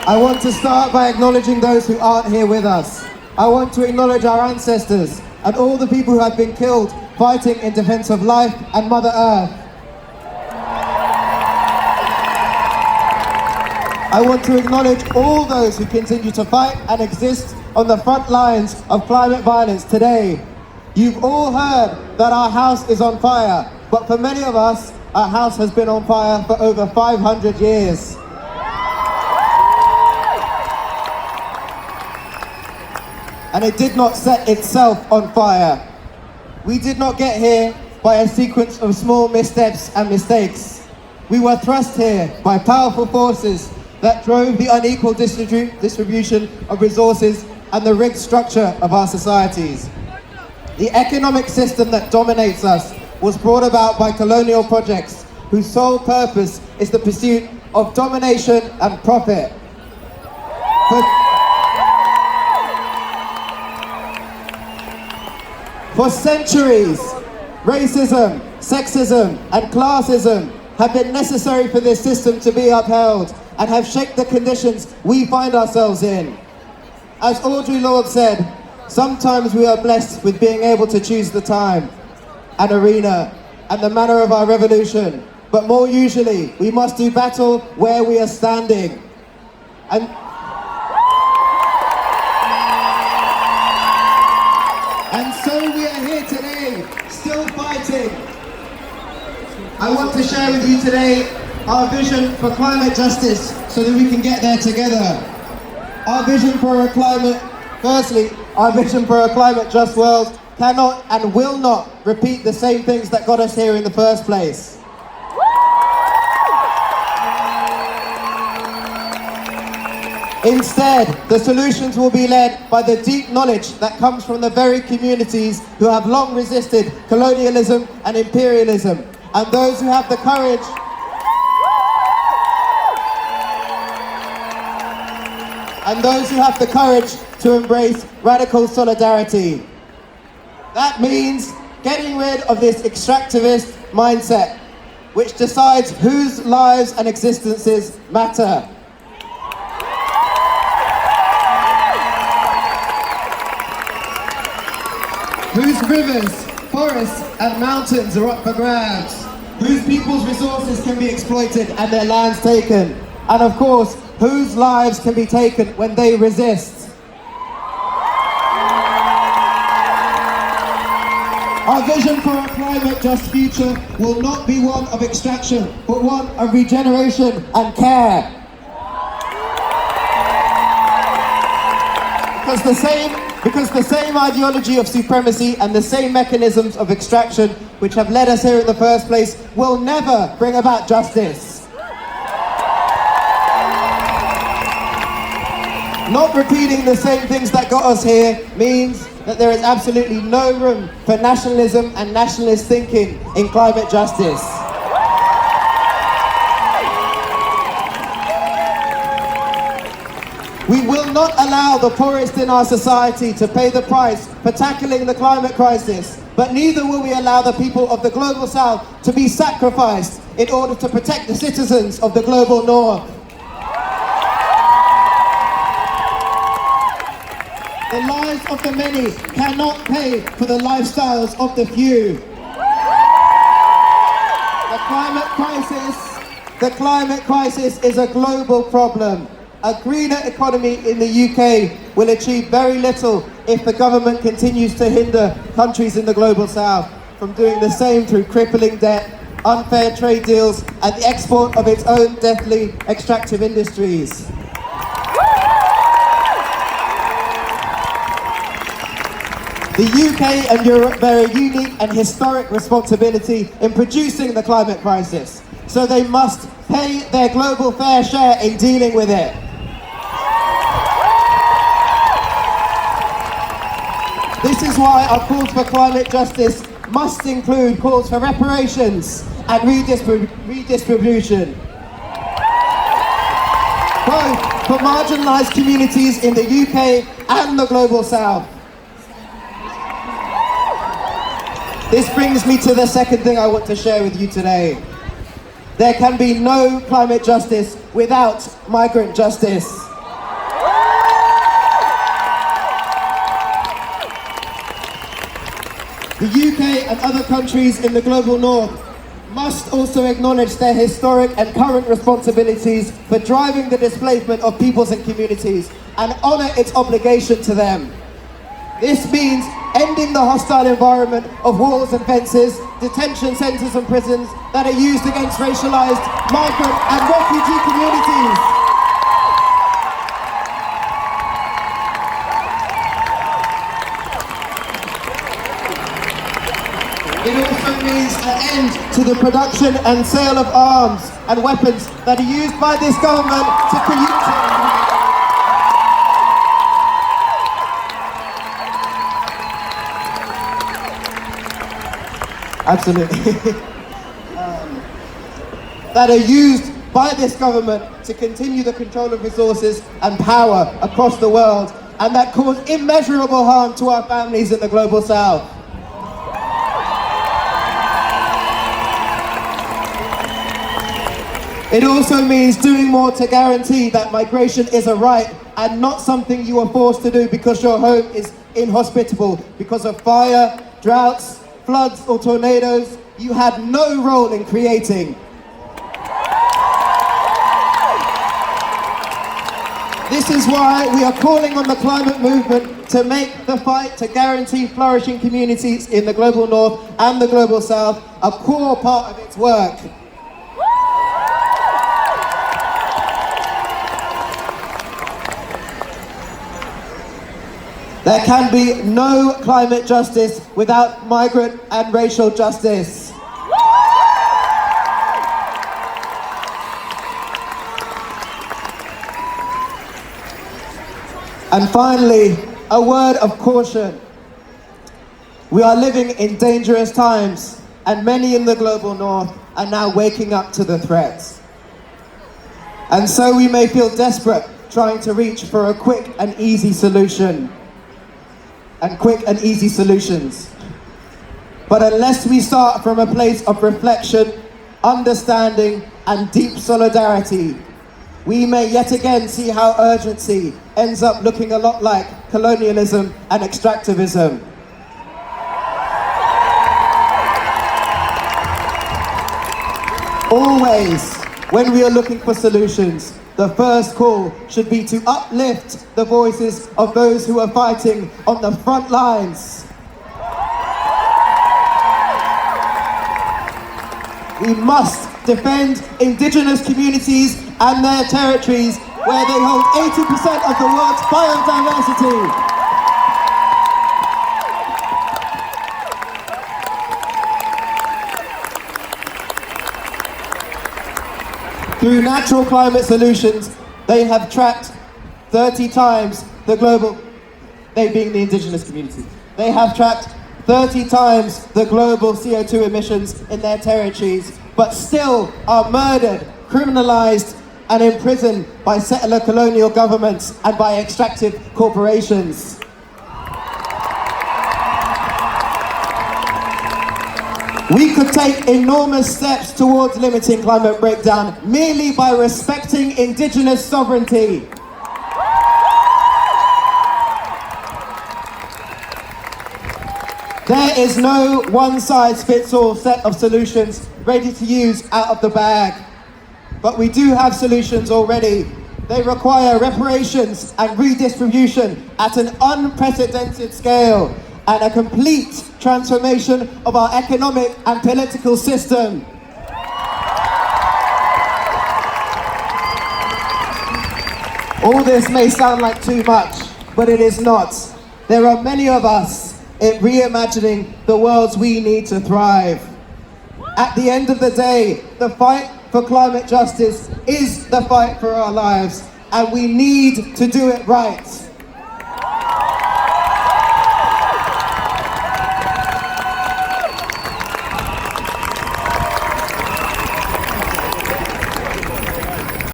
I want to start by acknowledging those who aren't here with us. I want to acknowledge our ancestors and all the people who have been killed fighting in defense of life and Mother Earth. I want to acknowledge all those who continue to fight and exist on the front lines of climate violence today. You've all heard that our house is on fire, but for many of us, our house has been on fire for over 500 years. And it did not set itself on fire. We did not get here by a sequence of small missteps and mistakes. We were thrust here by powerful forces that drove the unequal distribution of resources and the rigged structure of our societies. The economic system that dominates us was brought about by colonial projects whose sole purpose is the pursuit of domination and profit. For centuries, racism, sexism, and classism have been necessary for this system to be upheld and have shaped the conditions we find ourselves in. As Audre Lorde said, sometimes we are blessed with being able to choose the time, and arena, and the manner of our revolution, but more usually, we must do battle where we are standing. And so we are here today, still fighting. I want to share with you today our vision for climate justice so that we can get there together. Our vision for a climate, firstly, our vision for a climate just world cannot and will not repeat the same things that got us here in the first place. Instead, the solutions will be led by the deep knowledge that comes from the very communities who have long resisted colonialism and imperialism, and those who have the courage to embrace radical solidarity. That means getting rid of this extractivist mindset, which decides whose lives and existences matter. Whose rivers, forests, and mountains are up for grabs. Whose people's resources can be exploited and their lands taken. And of course, whose lives can be taken when they resist. Our vision for a climate just future will not be one of extraction, but one of regeneration and care. Because the same ideology of supremacy and the same mechanisms of extraction which have led us here in the first place will never bring about justice. Not repeating the same things that got us here means that there is absolutely no room for nationalism and nationalist thinking in climate justice. We will not allow the poorest in our society to pay the price for tackling the climate crisis, but neither will we allow the people of the global south to be sacrificed in order to protect the citizens of the global north. The lives of the many cannot pay for the lifestyles of the few. The climate crisis is a global problem. A greener economy in the UK will achieve very little if the government continues to hinder countries in the global south from doing the same through crippling debt, unfair trade deals, and the export of its own deathly extractive industries. The UK and Europe bear a unique and historic responsibility in producing the climate crisis, so they must pay their global fair share in dealing with it. This is why our calls for climate justice must include calls for reparations and redistribution, both for marginalised communities in the UK and the global south. This brings me to the second thing I want to share with you today. There can be no climate justice without migrant justice. The UK and other countries in the global north must also acknowledge their historic and current responsibilities for driving the displacement of peoples and communities and honour its obligation to them. This means ending the hostile environment of walls and fences, detention centres and prisons that are used against racialised migrant and refugee communities. It also means an end to the production and sale of arms and weapons that are used by this government to absolutely. That are used by this government to continue the control of resources and power across the world, and that cause immeasurable harm to our families in the global south. It also means doing more to guarantee that migration is a right and not something you are forced to do because your home is inhospitable because of fire, droughts, floods or tornadoes you had no role in creating. This is why we are calling on the climate movement to make the fight to guarantee flourishing communities in the global north and the global south a core part of its work. There can be no climate justice without migrant and racial justice. And finally, a word of caution. We are living in dangerous times, and many in the global north are now waking up to the threats. And so we may feel desperate trying to reach for a quick and easy solution. Quick and easy solutions. But unless we start from a place of reflection, understanding, and deep solidarity, we may yet again see how urgency ends up looking a lot like colonialism and extractivism. Always, when we are looking for solutions, the first call should be to uplift the voices of those who are fighting on the front lines. We must defend indigenous communities and their territories where they hold 80% of the world's biodiversity. Through natural climate solutions, they have tracked 30 times the global, they being the indigenous community, they have tracked 30 times the global CO2 emissions in their territories, but still are murdered, criminalized, and imprisoned by settler colonial governments and by extractive corporations. We could take enormous steps towards limiting climate breakdown merely by respecting indigenous sovereignty. There is no one-size-fits-all set of solutions ready to use out of the bag. But we do have solutions already. They require reparations and redistribution at an unprecedented scale, and a complete transformation of our economic and political system. All this may sound like too much, but it is not. There are many of us reimagining the worlds we need to thrive. At the end of the day, the fight for climate justice is the fight for our lives, and we need to do it right.